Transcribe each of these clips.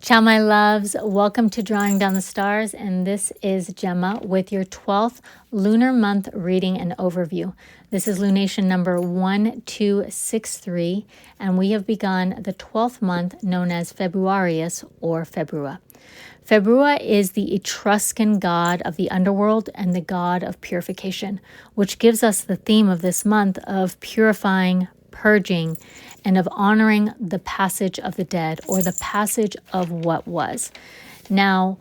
Ciao, my loves. Welcome to Drawing Down the Stars, and this is Gemma with your 12th lunar month reading and overview. This is lunation number 1263, and we have begun the 12th month known as Februarius or Februa. Februa is the Etruscan god of the underworld and the god of purification, which gives us the theme of this month of purifying, purging, and of honoring the passage of the dead or the passage of what was. Now,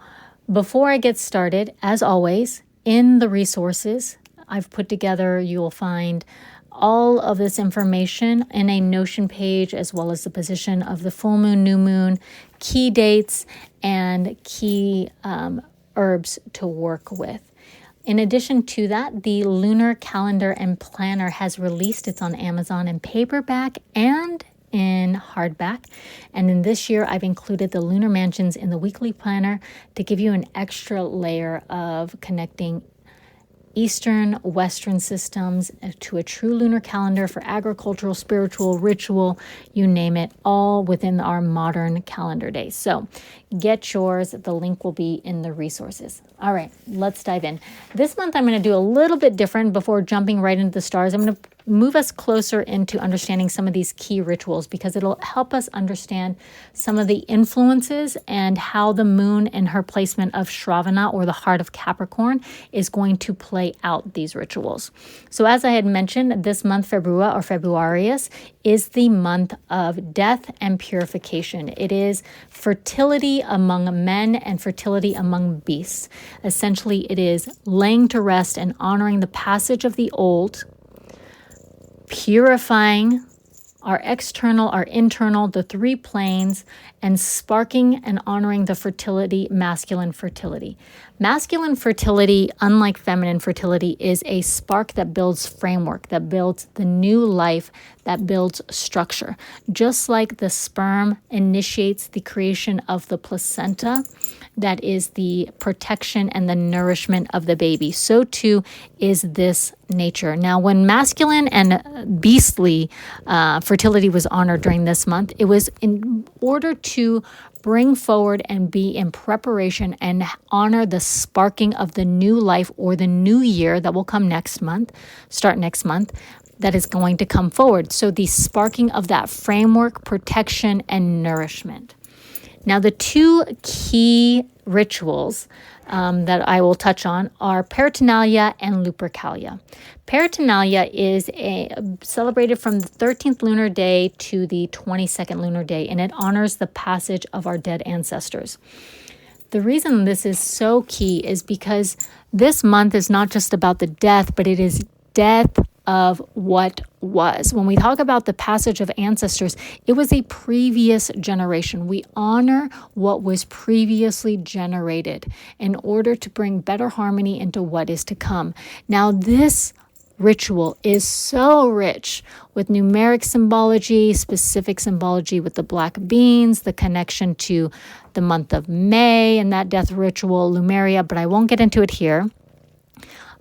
before I get started, as always, in the resources I've put together, you will find all of this information in a Notion page, as well as the position of the full moon, new moon, key dates, and key herbs to work with. In addition to that, the Lunar Calendar and Planner has released. It's on Amazon in paperback and in hardback. And in this year, I've included the Lunar Mansions in the weekly planner to give you an extra layer of connecting Eastern, Western systems to a true lunar calendar for agricultural, spiritual, ritual, you name it, all within our modern calendar days. So get yours. The link will be in the resources. All right, let's dive in. This month, I'm going to do a little bit different before jumping right into the stars. I'm going to move us closer into understanding some of these key rituals because it'll help us understand some of the influences and how the moon and her placement of Shravana, or the heart of Capricorn, is going to play out these rituals. So as I had mentioned, this month, Februa or Februarius, is the month of death and purification. It is fertility among men and fertility among beasts. Essentially, it is laying to rest and honoring the passage of the old, purifying our external, our internal, the three planes, and sparking and honoring the fertility, masculine fertility. Masculine fertility, unlike feminine fertility, is a spark that builds framework, that builds the new life, that builds structure. Just like the sperm initiates the creation of the placenta, that is the protection and the nourishment of the baby, so too is this nature. Now, when masculine and beastly fertility was honored during this month, it was in order to bring forward and be in preparation and honor the sparking of the new life or the new year that will come next month, start next month, that is going to come forward. So the sparking of that framework, protection, and nourishment. Now, the two key rituals that I will touch on are Peritonalia and Lupercalia. Peritonalia is celebrated from the 13th lunar day to the 22nd lunar day, and it honors the passage of our dead ancestors. The reason this is so key is because this month is not just about the death, but it is death of what was. When we talk about the passage of ancestors, it was a previous generation. We honor what was previously generated in order to bring better harmony into what is to come. Now, this ritual is so rich with numeric symbology, specific symbology with the black beans, the connection to the month of May and that death ritual, Lumeria, but I won't get into it here.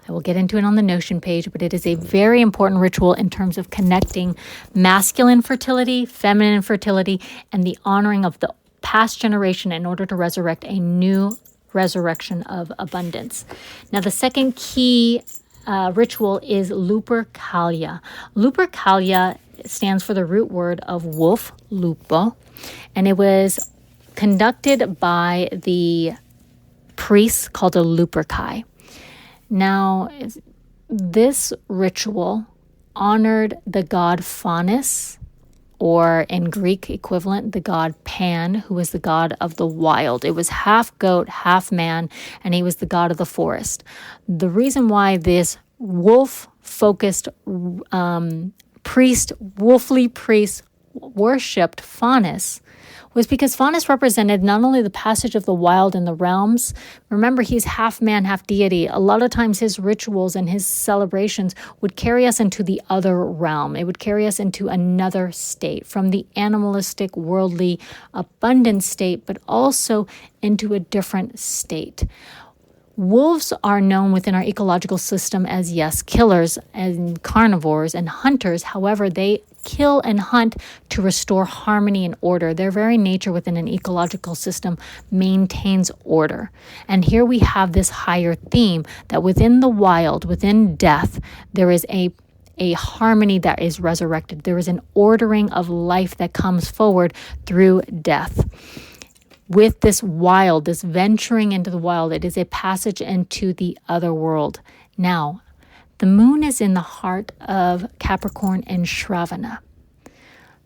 I will get into it on the Notion page, but it is a very important ritual in terms of connecting masculine fertility, feminine fertility, and the honoring of the past generation in order to resurrect a new resurrection of abundance. Now, the second key ritual is Lupercalia. Lupercalia stands for the root word of wolf, lupo, and it was conducted by the priests called a Luperci. Now, this ritual honored the god Faunus, or in Greek equivalent, the god Pan, who was the god of the wild. It was half goat, half man, and he was the god of the forest. The reason why this wolf-focused wolfly priest worshipped Faunus was because Faunus represented not only the passage of the wild in the realms. Remember, he's half man, half deity. A lot of times his rituals and his celebrations would carry us into the other realm. It would carry us into another state, from the animalistic, worldly, abundant state, but also into a different state. Wolves are known within our ecological system as, yes, killers and carnivores and hunters. However, they kill and hunt to restore harmony and order. Their very nature within an ecological system maintains order. And here we have this higher theme that within the wild, within death, there is a harmony that is resurrected. There is an ordering of life that comes forward through death. With this wild, this venturing into the wild, it is a passage into the other world. Now, the moon is in the heart of Capricorn and Shravana.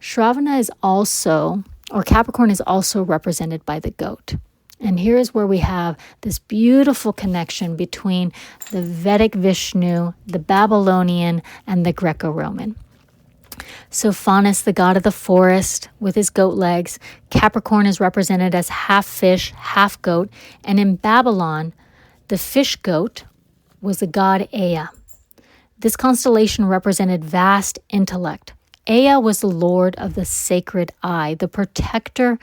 Shravana is also, or Capricorn is also represented by the goat. And here is where we have this beautiful connection between the Vedic Vishnu, the Babylonian, and the Greco-Roman. So Faunus, the god of the forest, with his goat legs. Capricorn is represented as half fish, half goat. And in Babylon, the fish goat was the god Ea. This constellation represented vast intellect. Ea was the lord of the sacred eye, the protector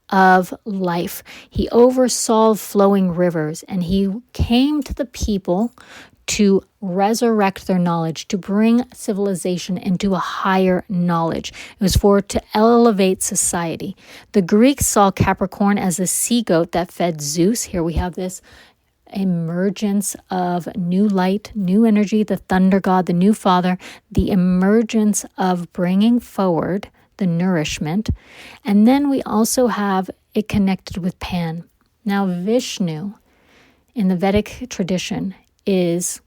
of life. He oversaw flowing rivers, and he came to the people to resurrect their knowledge, to bring civilization into a higher knowledge. It was to elevate society. The Greeks saw Capricorn as a sea goat that fed Zeus. Here we have this emergence of new light, new energy, the thunder god, the new father, the emergence of bringing forward the nourishment. And then we also have it connected with Pan. Now, Vishnu in the Vedic tradition is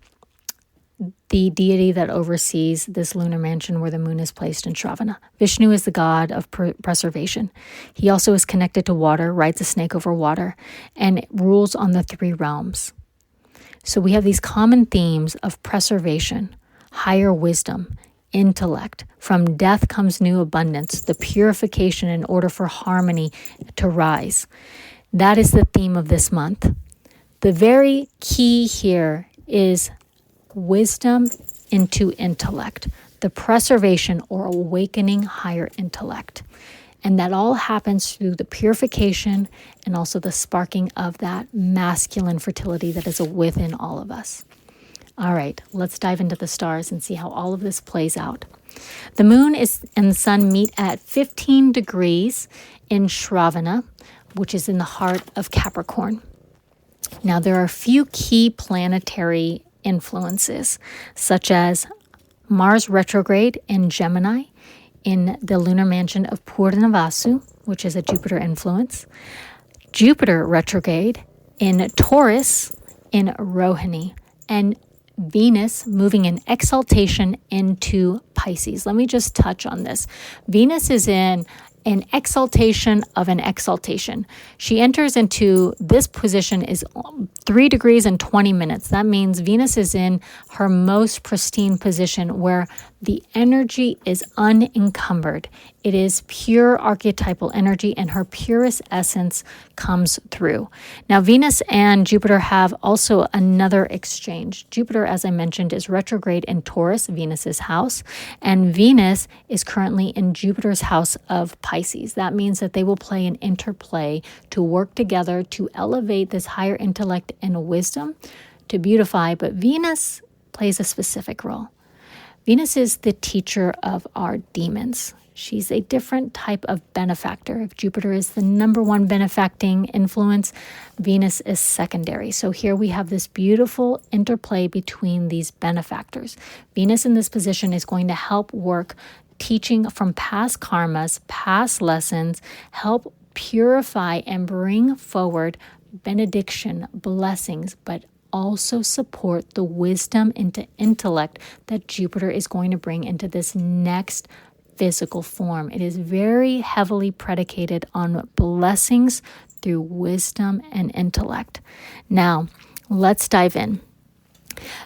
the deity that oversees this lunar mansion where the moon is placed in Shravana. Vishnu is the god of preservation. He also is connected to water, rides a snake over water, and rules on the three realms. So we have these common themes of preservation, higher wisdom, intellect. From death comes new abundance, the purification in order for harmony to rise. That is the theme of this month. The very key here is wisdom into intellect, the preservation or awakening higher intellect. And that all happens through the purification and also the sparking of that masculine fertility that is within all of us. All right, let's dive into the stars and see how all of this plays out. The moon and the sun meet at 15 degrees in Shravana, which is in the heart of Capricorn. Now, there are a few key planetary influences, such as Mars retrograde in Gemini in the lunar mansion of Purnavasu, which is a Jupiter influence. Jupiter retrograde in Taurus in Rohini, and Venus moving in exaltation into Pisces. Let me just touch on this. Venus is in an exaltation of an exaltation. She enters into this position is 3 degrees and 20 minutes. That means Venus is in her most pristine position where the energy is unencumbered. It is pure archetypal energy and her purest essence comes through. Now, Venus and Jupiter have also another exchange. Jupiter, as I mentioned, is retrograde in Taurus, Venus's house, and Venus is currently in Jupiter's house of Pisces. That means that they will play an interplay to work together to elevate this higher intellect and wisdom to beautify, but Venus plays a specific role. Venus is the teacher of our demons. She's a different type of benefactor. If Jupiter is the number one benefacting influence, Venus is secondary. So here we have this beautiful interplay between these benefactors. Venus in this position is going to help work teaching from past karmas, past lessons, help purify and bring forward benediction, blessings, but also support the wisdom into intellect that Jupiter is going to bring into this next physical form. It is very heavily predicated on blessings through wisdom and intellect. Now, let's dive in.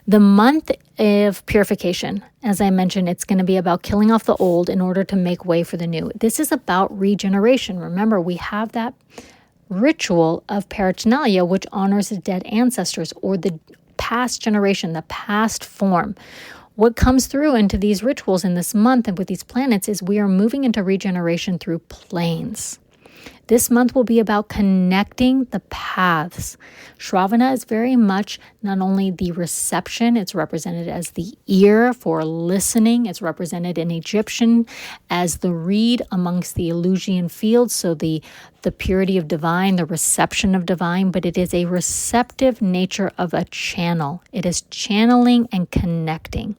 The month of purification, as I mentioned, it's going to be about killing off the old in order to make way for the new. This is about regeneration. Remember, we have that ritual of paraphernalia, which honors the dead ancestors or the past generation, the past form. What comes through into these rituals in this month and with these planets is we are moving into regeneration through planes. This month will be about connecting the paths. Shravana is very much not only the reception, it's represented as the ear for listening. It's represented in Egyptian as the reed amongst the Eleusinian fields, so the purity of divine, the reception of divine, but it is a receptive nature of a channel. It is channeling and connecting.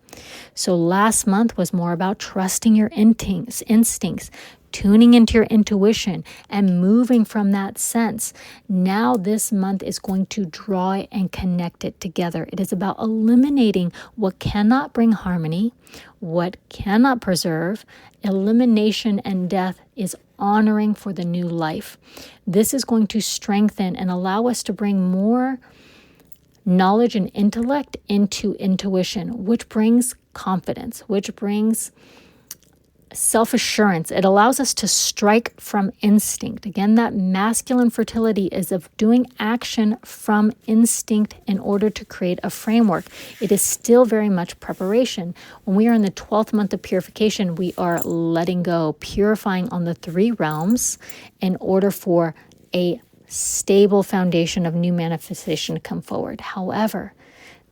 So last month was more about trusting your instincts, tuning into your intuition and moving from that sense. Now this month is going to draw it and connect it together. It is about eliminating what cannot bring harmony, what cannot preserve. Elimination and death is honoring for the new life. This is going to strengthen and allow us to bring more knowledge and intellect into intuition, which brings confidence, which brings self-assurance. It allows us to strike from instinct. Again, that masculine fertility is of doing action from instinct in order to create a framework. It is still very much preparation. When we are in the 12th month of purification, we are letting go, purifying on the 3 realms in order for a stable foundation of new manifestation to come forward. However,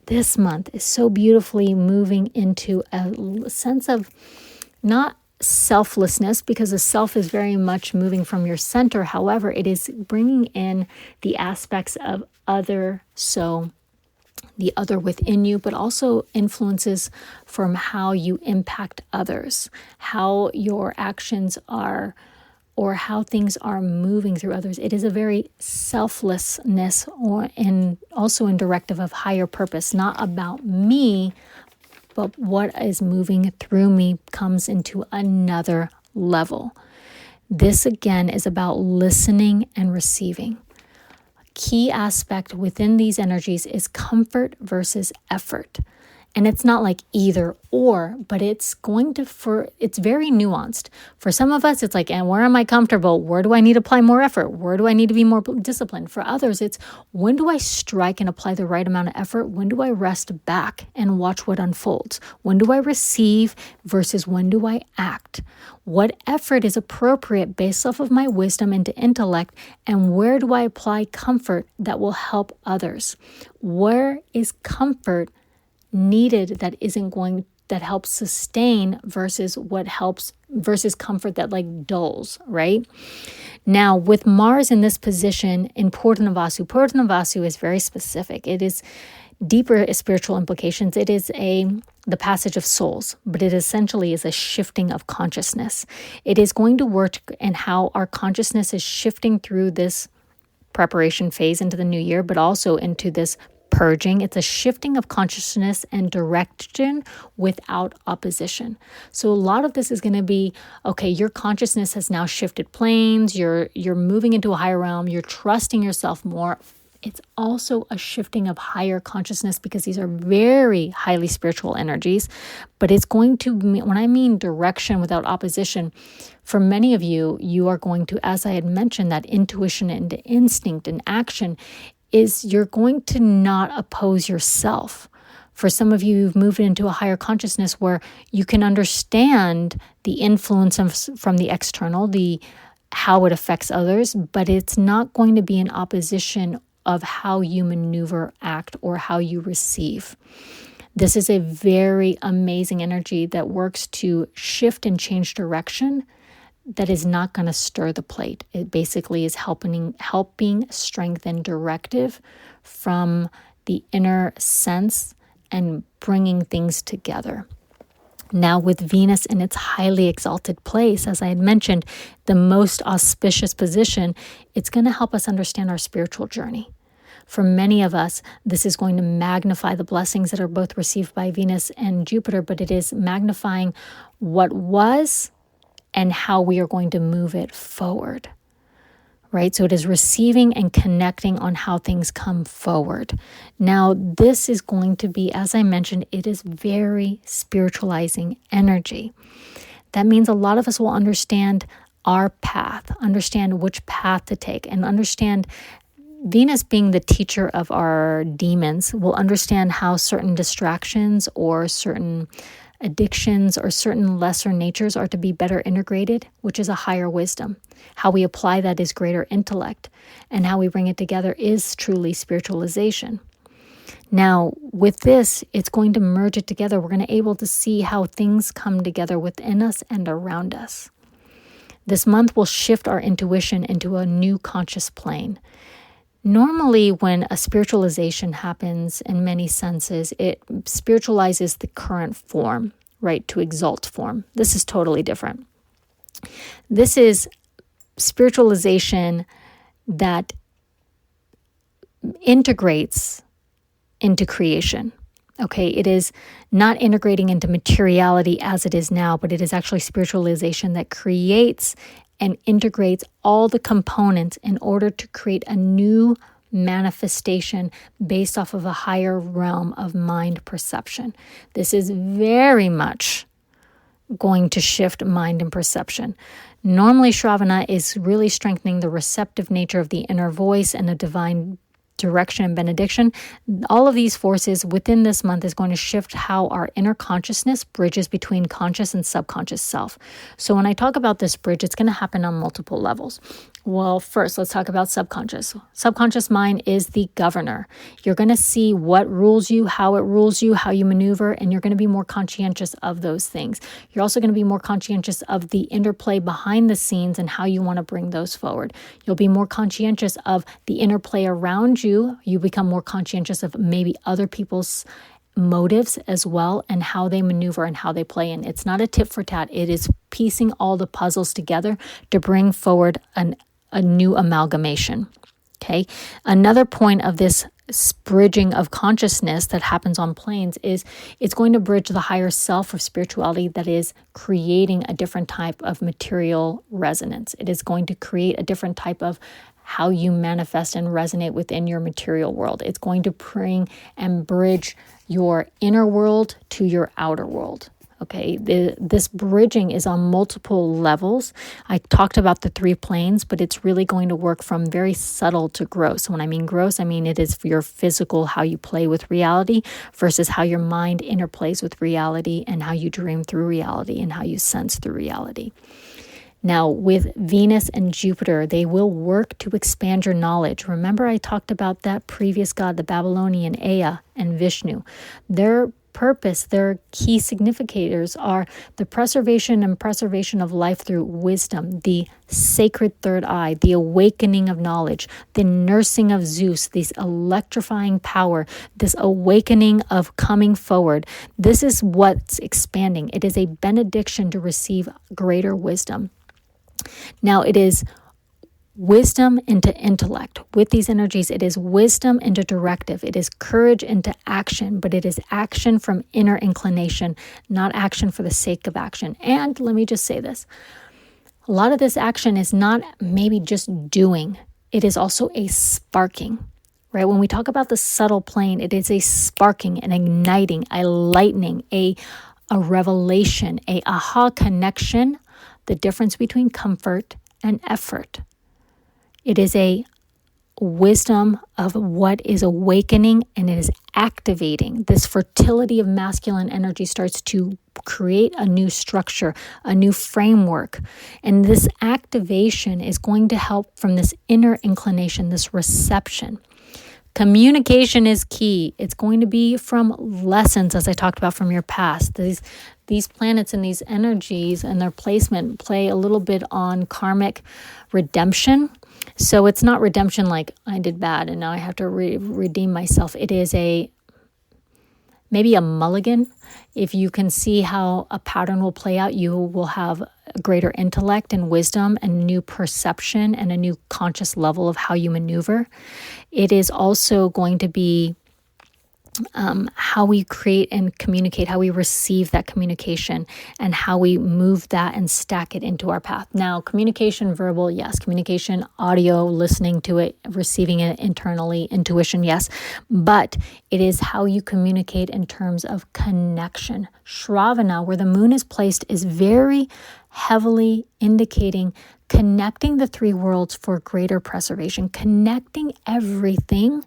this month is so beautifully moving into a sense of not selflessness, because the self is very much moving from your center. However, it is bringing in the aspects of other, so the other within you, but also influences from how you impact others, how your actions are, or how things are moving through others. It is a very selflessness, also in directive of higher purpose, not about me, but what is moving through me comes into another level. This again is about listening and receiving. A key aspect within these energies is comfort versus effort. And it's not like either or, but it's it's very nuanced. For some of us, it's like, and where am I comfortable? Where do I need to apply more effort? Where do I need to be more disciplined? For others, it's when do I strike and apply the right amount of effort? When do I rest back and watch what unfolds? When do I receive versus when do I act? What effort is appropriate based off of my wisdom into intellect? And where do I apply comfort that will help others? Where is comfort needed that helps sustain versus comfort that like dulls, right? Now with Mars in this position in Purnavasu is very specific. It is deeper spiritual implications. It is the passage of souls, but it essentially is a shifting of consciousness. It is going to work in how our consciousness is shifting through this preparation phase into the new year, but also into this purging. It's a shifting of consciousness and direction without opposition. So a lot of this is going to be, okay, your consciousness has now shifted planes. You're moving into a higher realm. You're trusting yourself more. It's also a shifting of higher consciousness because these are very highly spiritual energies. But it's going to, when I mean direction without opposition, for many of you, you are going to, as I had mentioned, that intuition and instinct and action is you're going to not oppose yourself. For some of you, you've moved into a higher consciousness where you can understand the influence from the external, how it affects others, but it's not going to be in opposition of how you maneuver, act, or how you receive. This is a very amazing energy that works to shift and change direction that is not going to stir the plate. It basically is helping strengthen directive from the inner sense and bringing things together. Now with Venus in its highly exalted place, as I had mentioned, the most auspicious position, it's going to help us understand our spiritual journey. For many of us, this is going to magnify the blessings that are both received by Venus and Jupiter, but it is magnifying what was and how we are going to move it forward, right? So it is receiving and connecting on how things come forward. Now, this is going to be, as I mentioned, it is very spiritualizing energy. That means a lot of us will understand our path, understand which path to take, and understand Venus being the teacher of our demons will understand how certain distractions or certain addictions or certain lesser natures are to be better integrated, which is a higher wisdom. How we apply that is greater intellect, and how we bring it together is truly spiritualization. Now, with this, it's going to merge it together. We're going to be able to see how things come together within us and around us. This month will shift our intuition into a new conscious plane. Normally, when a spiritualization happens in many senses, it spiritualizes the current form, right, to exalt form. This is totally different. This is spiritualization that integrates into creation. Okay, it is not integrating into materiality as it is now, but it is actually spiritualization that creates and integrates all the components in order to create a new manifestation based off of a higher realm of mind perception. This is very much going to shift mind and perception. Normally, Shravana is really strengthening the receptive nature of the inner voice and the divine direction and benediction. All of these forces within this month is going to shift how our inner consciousness bridges between conscious and subconscious self. So when I talk about this bridge, it's going to happen on multiple levels. Well, first, let's talk about subconscious. Subconscious mind is the governor. You're going to see what rules you, how it rules you, how you maneuver, and you're going to be more conscientious of those things. You're also going to be more conscientious of the interplay behind the scenes and how you want to bring those forward. You'll be more conscientious of the interplay around you. You become more conscientious of maybe other people's motives as well and how they maneuver and how they play in. It's not a tit for tat. It is piecing all the puzzles together to bring forward a new amalgamation. Okay. Another point of this bridging of consciousness that happens on planes is it's going to bridge the higher self of spirituality that is creating a different type of material resonance. It is going to create a different type of how you manifest and resonate within your material world. It's going to bring and bridge your inner world to your outer world. Okay, this bridging is on multiple levels. I talked about the 3 planes, but it's really going to work from very subtle to gross. When I mean gross, I mean it is your physical, how you play with reality versus how your mind interplays with reality and how you dream through reality and how you sense through reality. Now, with Venus and Jupiter, they will work to expand your knowledge. Remember, I talked about that previous god, the Babylonian Ea and Vishnu. Their purpose, their key significators are the preservation of life through wisdom, the sacred third eye, the awakening of knowledge, the nursing of Zeus, this electrifying power, this awakening of coming forward. This is what's expanding. It is a benediction to receive greater wisdom. Now, it is wisdom into intellect. With these energies, it is wisdom into directive. It is courage into action, but it is action from inner inclination, not action for the sake of action. And let me just say this. A lot of this action is not maybe just doing. It is also a sparking, right? When we talk about the subtle plane, it is a sparking, an igniting, a lightning, a revelation, a aha connection, the difference between comfort and effort. It is a wisdom of what is awakening and it is activating. This fertility of masculine energy starts to create a new structure, a new framework. And this activation is going to help from this inner inclination, this reception. Communication is key. It's going to be from lessons, as I talked about, from your past. These planets and these energies and their placement play a little bit on karmic redemption. So it's not redemption like I did bad and now I have to redeem myself. It is maybe a mulligan. If you can see how a pattern will play out, you will have a greater intellect and wisdom and new perception and a new conscious level of how you maneuver. It is also going to be how we create and communicate, how we receive that communication, and how we move that and stack it into our path. Now, communication, verbal, yes. Communication, audio, listening to it, receiving it internally, intuition, yes. But it is how you communicate in terms of connection. Shravana, where the moon is placed, is very heavily indicating connecting the 3 worlds for greater preservation, connecting everything.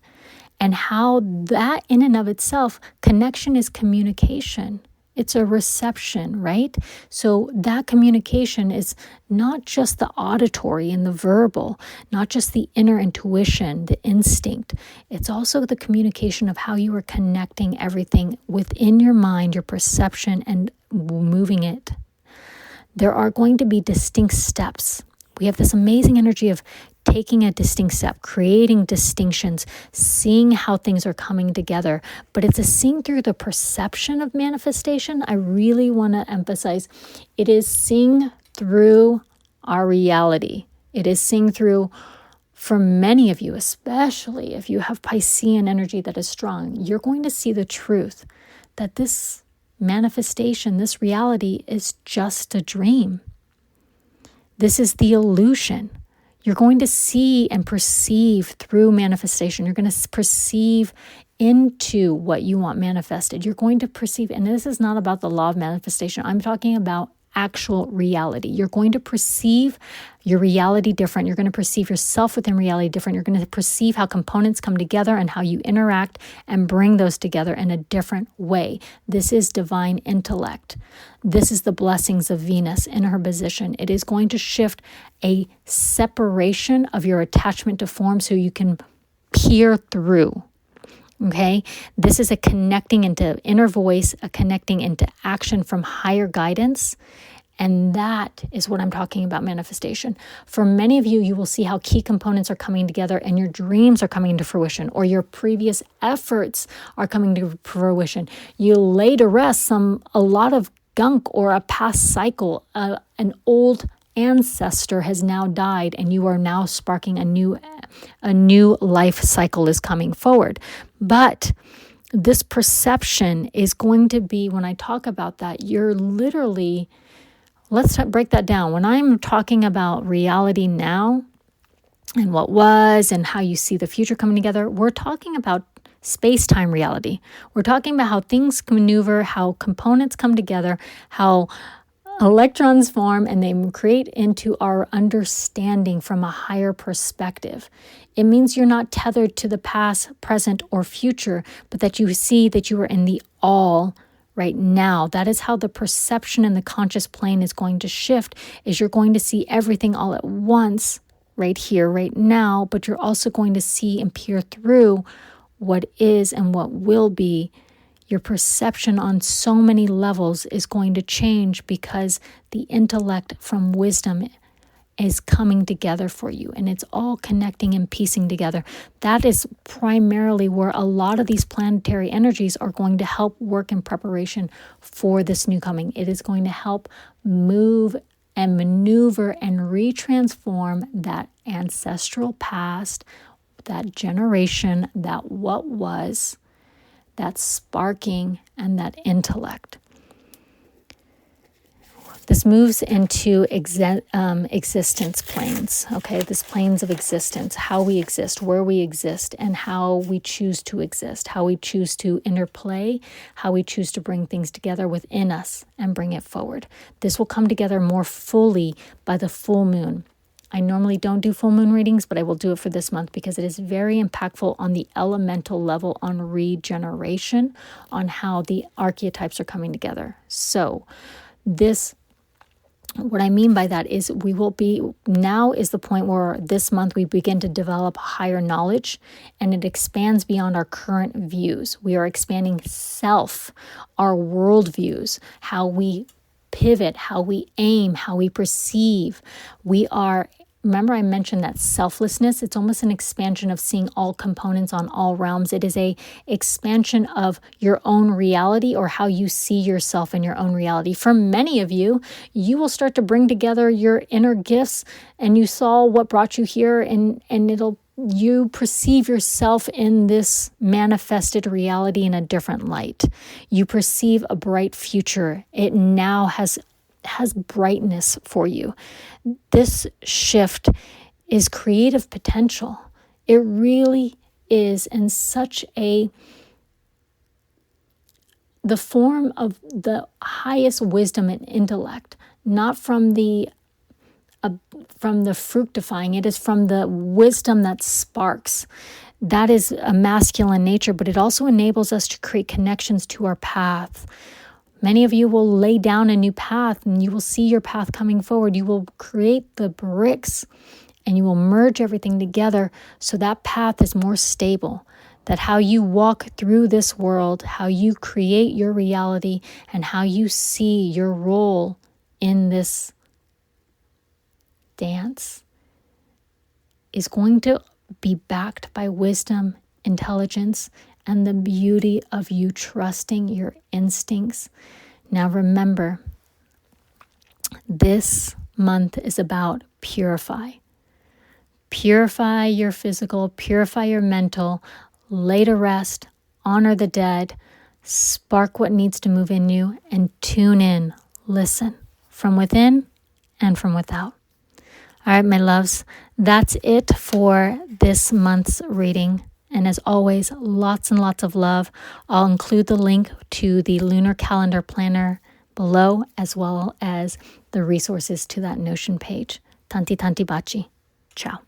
And how that in and of itself, connection is communication. It's a reception, right? So that communication is not just the auditory and the verbal, not just the inner intuition, the instinct. It's also the communication of how you are connecting everything within your mind, your perception, and moving it. There are going to be distinct steps. We have this amazing energy of taking a distinct step, creating distinctions, seeing how things are coming together. But it's a seeing through the perception of manifestation. I really want to emphasize it is seeing through our reality. It is seeing through, for many of you, especially if you have Piscean energy that is strong, you're going to see the truth that this manifestation, this reality is just a dream. This is the illusion. You're going to see and perceive through manifestation. You're going to perceive into what you want manifested. You're going to perceive, and this is not about the law of manifestation. I'm talking about actual reality. You're going to perceive your reality different. You're going to perceive yourself within reality different. You're going to perceive how components come together and how you interact and bring those together in a different way. This is divine intellect. This is the blessings of Venus in her position. It is going to shift a separation of your attachment to form so you can peer through. Okay, this is a connecting into inner voice, a connecting into action from higher guidance. And that is what I'm talking about manifestation. For many of you, you will see how key components are coming together and your dreams are coming to fruition, or your previous efforts are coming to fruition. You lay to rest a lot of gunk or a past cycle. An old ancestor has now died and you are now sparking a new life cycle is coming forward. But this perception is going to be, when I talk about that, you're literally, let's break that down. When I'm talking about reality now and what was and how you see the future coming together, we're talking about space-time reality. We're talking about how things maneuver, how components come together, how electrons form, and they create into our understanding from a higher perspective. It means you're not tethered to the past, present, or future, but that you see that you are in the all right now. That is how the perception in the conscious plane is going to shift, is you're going to see everything all at once, right here, right now, but you're also going to see and peer through what is and what will be. Your perception on so many levels is going to change because the intellect from wisdom is coming together for you, and it's all connecting and piecing together. That is primarily where a lot of these planetary energies are going to help work in preparation for this new coming. It is going to help move and maneuver and retransform that ancestral past, that generation, that what was, that sparking, and that intellect. This moves into existence planes, okay? This planes of existence, how we exist, where we exist, and how we choose to exist, how we choose to interplay, how we choose to bring things together within us and bring it forward. This will come together more fully by the full moon. I normally don't do full moon readings, but I will do it for this month because it is very impactful on the elemental level, on regeneration, on how the archetypes are coming together. So what I mean by that is now is the point where this month we begin to develop higher knowledge, and it expands beyond our current views. We are expanding self, our world views, how we pivot, how we aim, how we perceive. Remember I mentioned that selflessness, it's almost an expansion of seeing all components on all realms. It is a expansion of your own reality, or how you see yourself in your own reality. For many of you, you will start to bring together your inner gifts, and you saw what brought you here, and you perceive yourself in this manifested reality in a different light. You perceive a bright future. It now has brightness for you. This shift is creative potential. It really is, in such the form of the highest wisdom and intellect, not from the fructifying. It is from the wisdom that sparks. That is a masculine nature, but it also enables us to create connections to our path. Many of you will lay down a new path and you will see your path coming forward. You will create the bricks and you will merge everything together so that path is more stable. That how you walk through this world, how you create your reality, and how you see your role in this dance is going to be backed by wisdom, intelligence, and the beauty of you trusting your instincts. Now remember, this month is about purify. Purify your physical, purify your mental, lay to rest, honor the dead, spark what needs to move in you, and tune in, listen from within and from without. All right, my loves, that's it for this month's reading. And as always, lots and lots of love. I'll include the link to the lunar calendar planner below, as well as the resources to that Notion page. Tanti tanti baci. Ciao.